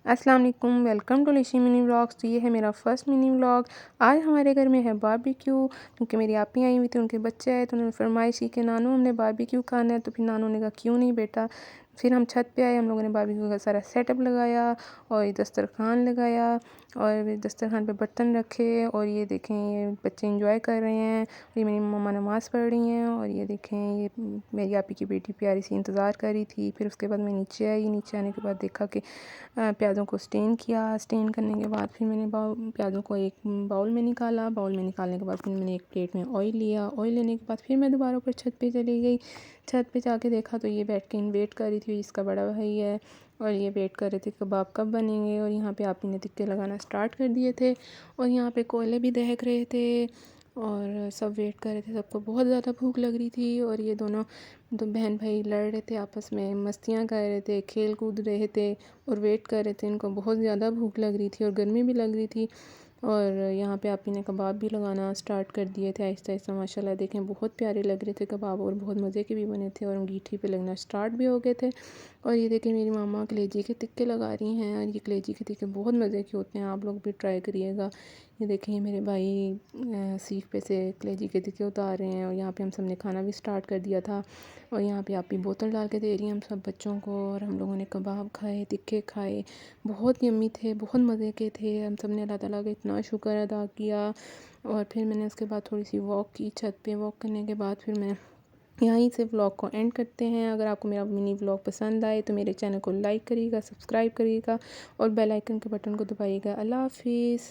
अस्सलाम वालेकुम, welcome to लिशी mini vlogs. तो ये है मेरा फ़र्स्ट मिनी व्लॉग। आज हमारे घर में है बारबेक्यू, क्योंकि मेरी आपी आई हुई थी, उनके बच्चे आए तो उन्होंने फरमाइश की कि नानू हमने बारबेक्यू खाना है। तो फिर नानू ने कहा क्यों नहीं बेटा। फिर हम छत पे आए, हम लोगों ने बारबेक्यू का सारा सेटअप लगाया और ये दस्तरखान लगाया और दस्तरखान पे बर्तन रखे और ये देखें ये बच्चे इंजॉय कर रहे हैं। ये मेरी मम्मा नमाज़ पढ़ रही हैं और ये देखें ये मेरी आपी की बेटी प्यारी सी इंतज़ार कर रही थी। फिर उसके बाद मैं नीचे आई, नीचे आने के बाद देखा कि प्याज़ों को स्टेन किया। स्टेन करने के बाद फिर मैंने प्याज़ों को एक बाउल में निकाला। बाउल में निकालने के बाद फिर मैंने एक प्लेट में ऑयल लिया। ऑयल लेने के बाद फिर मैं दोबारा ऊपर छत पे चली गई। छत पे जाके देखा तो ये बैठ के वेट कर रही थी, इसका बड़ा भाई है और ये वेट कर रहे थे कबाब कब बनेंगे। और यहाँ पे आप ने टिक्के लगाना स्टार्ट कर दिए थे और यहाँ पे कोयले भी दहक रहे थे और सब वेट कर रहे थे। सबको बहुत ज़्यादा भूख लग रही थी और ये दोनों दो बहन भाई लड़ रहे थे आपस में, मस्तियाँ कर रहे थे, खेल कूद रहे थे और वेट कर रहे थे। इनको बहुत ज़्यादा भूख लग रही थी और गर्मी भी लग रही थी। और यहाँ पे आपी ने कबाब भी लगाना स्टार्ट कर दिए थे आहिस्ता आहिस्ता। माशाल्लाह देखें बहुत प्यारे लग रहे थे कबाब और बहुत मज़े के भी बने थे और अंगीठी पे लगना स्टार्ट भी हो गए थे। और ये देखें मेरी मामा कलेजी के टिक्के लगा रही हैं और ये कलेजी के टिक्के बहुत मज़े के होते हैं, आप लोग भी ट्राई करिएगा। ये देखें मेरे भाई सीख पे से कलेजी के टिक्के उतार रहे हैं और यहाँ पे हम सब ने खाना भी स्टार्ट कर दिया था। और यहाँ पे आपी बोतल डाल के दे रही हैं हम सब बच्चों को और हम लोगों ने कबाब खाए, टिक्के खाए, बहुत यम्मी थे, बहुत मज़े के थे। हम सब ने अल्लाह ताला का इतना शुक्र अदा किया। और फिर मैंने उसके बाद थोड़ी सी वॉक की छत पे। वॉक करने के बाद फिर मैं यहीं से व्लॉग को एंड करते हैं। अगर आपको मेरा मिनी व्लॉग पसंद आए तो मेरे चैनल को लाइक करिएगा, सब्सक्राइब करिएगा और बेल आइकन के बटन को दबाइएगा। अल्लाह हाफिज़।